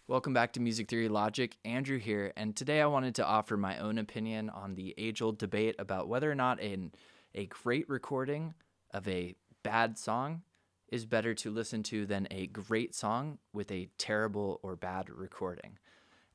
Welcome back to Music Theory Logic. Andrew here, and today I wanted to offer my own opinion on the age-old debate about whether or not a great recording of a bad song is better to listen to than a great song with a terrible or bad recording.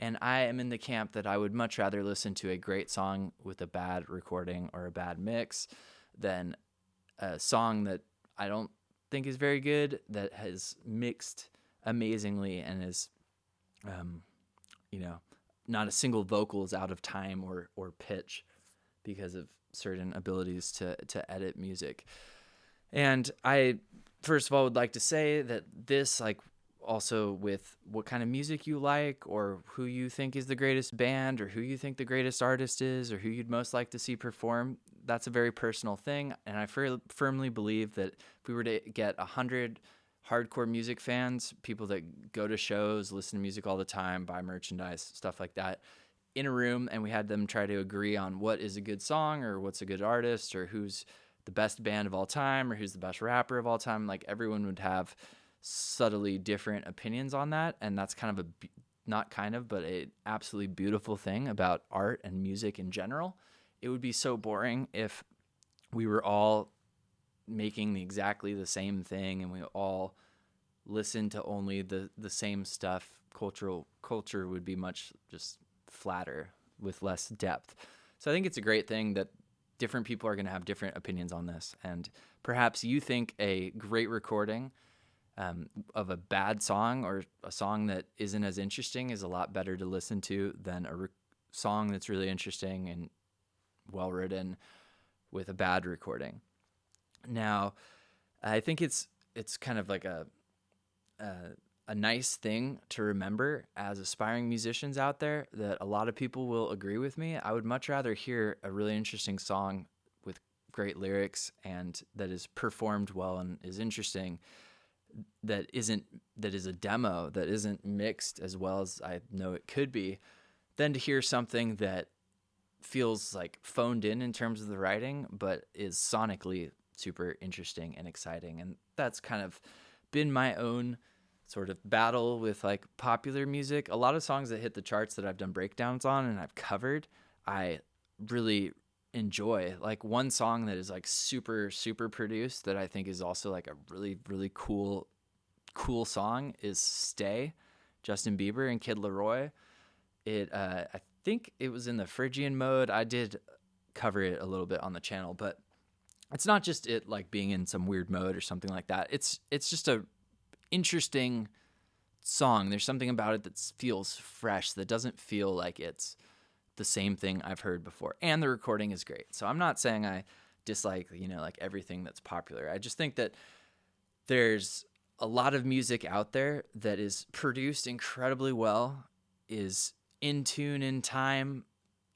And I am in the camp that I would much rather listen to a great song with a bad recording or a bad mix than a song that I don't think is very good that has mixed amazingly and is um, not a single vocal is out of time or pitch because of certain abilities to edit music. And I, first of all, would like to say that this, like, also with what kind of music you like or who you think is the greatest band or who you think the greatest artist is or who you'd most like to see perform, that's a very personal thing. And I firmly believe that if we were to get 100 hardcore music fans, people that go to shows, listen to music all the time, buy merchandise, stuff like that, in a room, and we had them try to agree on what is a good song or what's a good artist or who's the best band of all time or who's the best rapper of all time, like everyone would have subtly different opinions on that. And that's kind of not kind of, but a absolutely beautiful thing about art and music in general. It would be so boring if we were all making exactly the same thing and we all listen to only the same stuff. Culture would be much just flatter with less depth. So I think it's a great thing that different people are going to have different opinions on this. And perhaps you think a great recording of a bad song or a song that isn't as interesting is a lot better to listen to than a song that's really interesting and well written with a bad recording. Now, I think it's kind of like a nice thing to remember as aspiring musicians out there that a lot of people will agree with me. I would much rather hear a really interesting song with great lyrics and that is performed well and is interesting, that is a demo, that isn't mixed as well as I know it could be, than to hear something that feels like phoned in terms of the writing, but is sonically super interesting and exciting. And that's kind of been my own sort of battle with like popular music. A lot of songs that hit the charts that I've done breakdowns on and I've covered, I really enjoy. Like one song that is like super produced that I think is also like a really cool song is Stay, Justin Bieber and Kid Laroi. I think it was in the Phrygian mode. I did cover it a little bit on the channel, but it's not just it like being in some weird mode or something like that. It's just a interesting song. There's something about it that feels fresh, that doesn't feel like it's the same thing I've heard before. And the recording is great. So I'm not saying I dislike, like everything that's popular. I just think that there's a lot of music out there that is produced incredibly well, is in tune in time,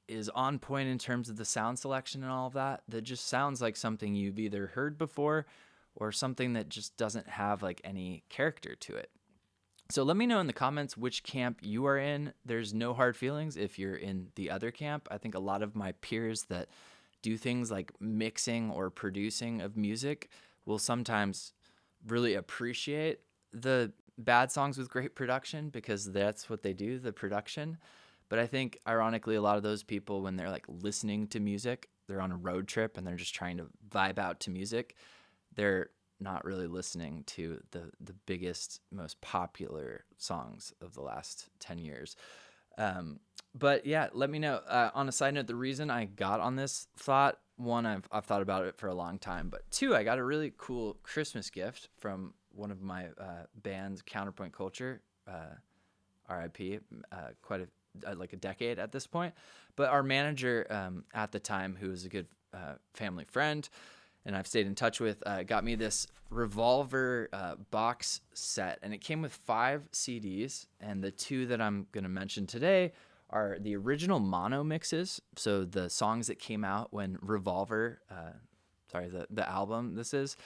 is on point in terms of the sound selection and all of that, that just sounds like something you've either heard before or something that just doesn't have like any character to it. So let me know in the comments which camp you are in. There's no hard feelings if you're in the other camp. I think a lot of my peers that do things like mixing or producing of music will sometimes really appreciate the bad songs with great production because that's what they do, the production. But I think, ironically, a lot of those people, when they're like listening to music, they're on a road trip and they're just trying to vibe out to music, they're not really listening to the biggest, most popular songs of the last 10 years. But yeah, let me know. On a side note, the reason I got on this thought, one, I've thought about it for a long time, but two, I got a really cool Christmas gift from one of my bands, Counterpoint Culture, RIP, quite like a decade at this point. But our manager at the time, who was a good family friend, and I've stayed in touch with, got me this Revolver box set. And it came with 5 CDs. And the 2 that I'm going to mention today are the original mono mixes. So the songs that came out when Revolver, the album this is,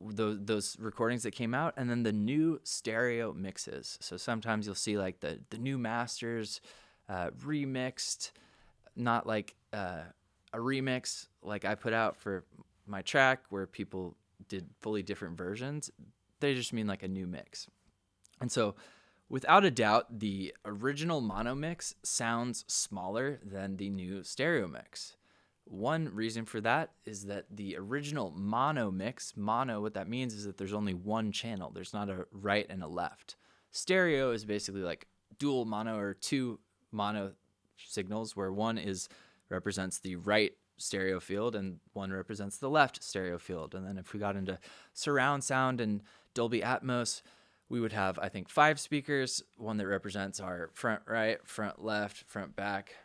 those recordings that came out. And then the new stereo mixes. So sometimes you'll see like the new masters remixed, not like a remix like I put out for my track where people did fully different versions. They just mean like a new mix. And so Without a doubt, the original mono mix sounds smaller than the new stereo mix. One reason for that is that the original mono mix, what that means is that there's only one channel. There's not a right and a left. Stereo is basically like dual mono or two mono signals where one represents the right stereo field and one represents the left stereo field. And then if we got into surround sound and Dolby Atmos, we would have, I think, 5 speakers, one that represents our front right, front left, front back,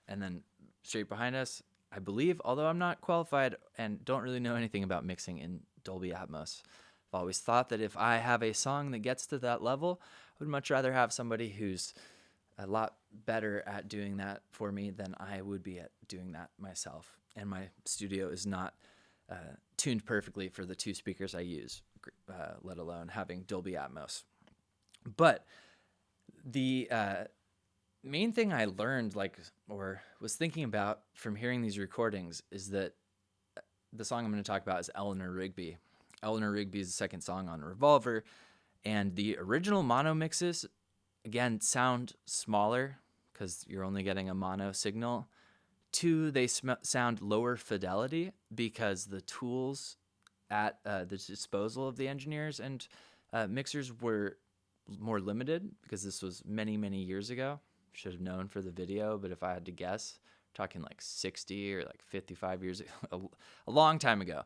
and then straight behind us, I believe, although I'm not qualified and don't really know anything about mixing in Dolby Atmos. I've always thought that if I have a song that gets to that level, I would much rather have somebody who's a lot better at doing that for me than I would be at doing that myself. And my studio is not tuned perfectly for the 2 speakers I use, let alone having Dolby Atmos. But the main thing I learned, or was thinking about from hearing these recordings, is that the song I'm going to talk about is Eleanor Rigby. Eleanor Rigby is the second song on Revolver, and the original mono mixes, again, sound smaller because you're only getting a mono signal. 2, they sound lower fidelity because the tools at the disposal of the engineers and mixers were more limited because this was many, many years ago. Should have known for the video, but if I had to guess, talking like 60 or like 55 years ago, a long time ago.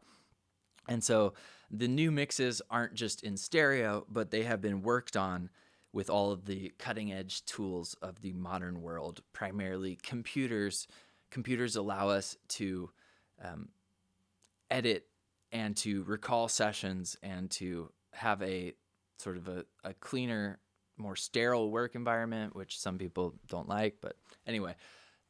And so the new mixes aren't just in stereo, but they have been worked on with all of the cutting edge tools of the modern world, primarily computers. Computers allow us to edit and to recall sessions and to have a sort of a cleaner, more sterile work environment, which some people don't like. But anyway,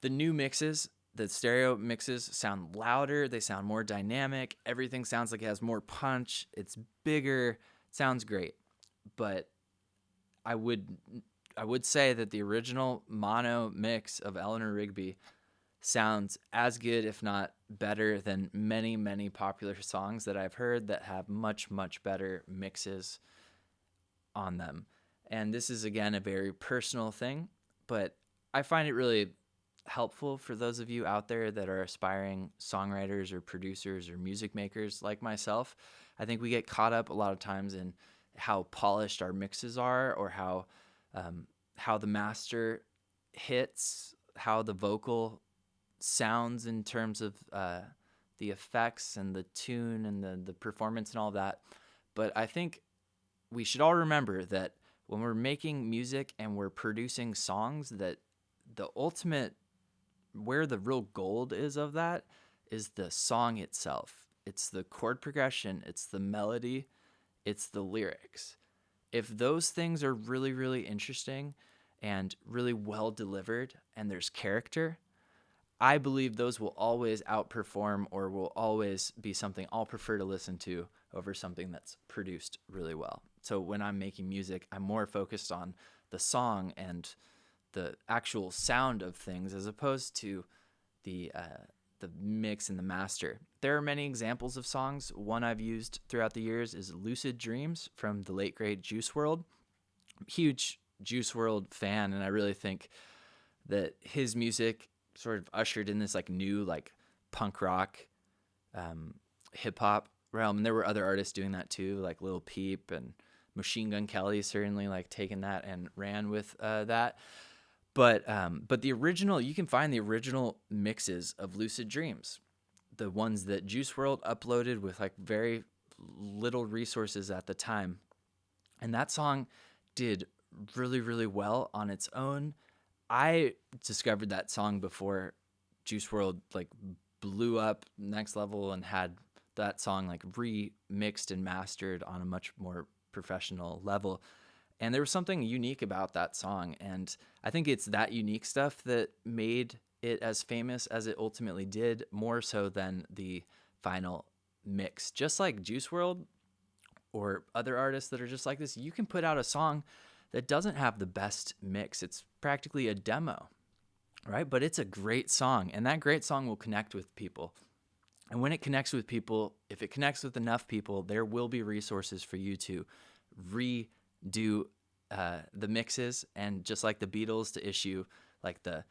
the new mixes, the stereo mixes, sound louder. They sound more dynamic. Everything sounds like it has more punch. It's bigger. Sounds great. But I would say that the original mono mix of Eleanor Rigby sounds as good, if not better, than many, many popular songs that I've heard that have much, much better mixes on them. And this is, again, a very personal thing, but I find it really helpful for those of you out there that are aspiring songwriters or producers or music makers like myself. I think we get caught up a lot of times in how polished our mixes are, or how the master hits, how the vocal sounds in terms of the effects and the tune and the performance and all that. But I think we should all remember that when we're making music and we're producing songs, that the ultimate, where the real gold is of that, is the song itself. It's the chord progression, it's the melody, it's the lyrics. If those things are really, really interesting and really well delivered and there's character, I believe those will always outperform, or will always be something I'll prefer to listen to over something that's produced really well. So when I'm making music, I'm more focused on the song and the actual sound of things, as opposed to the mix and the master. There are many examples of songs. One I've used throughout the years is Lucid Dreams from the late great Juice WRLD. Huge Juice WRLD fan, and I really think that his music sort of ushered in this new punk rock, hip hop realm. And there were other artists doing that too, like Lil Peep and Machine Gun Kelly, certainly taken that and ran with that. But the original, you can find the original mixes of Lucid Dreams, the ones that Juice WRLD uploaded with very little resources at the time. And that song did really, really well on its own. I discovered that song before Juice WRLD blew up next level and had that song remixed and mastered on a much more professional level. And there was something unique about that song, and I think it's that unique stuff that made it as famous as it ultimately did, more so than the final mix. Just like Juice WRLD or other artists that are just like this, you can put out a song that doesn't have the best mix. It's practically a demo, right? But it's a great song, and that great song will connect with people. And when it connects with people, if it connects with enough people, there will be resources for you to redo the mixes, and just like the Beatles, to issue like the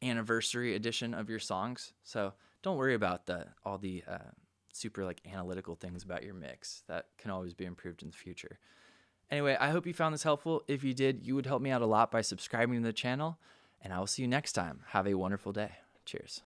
anniversary edition of your songs. So don't worry about all the super like analytical things about your mix. That can always be improved in the future. Anyway, I hope you found this helpful. If you did, you would help me out a lot by subscribing to the channel, and I will see you next time. Have a wonderful day. Cheers.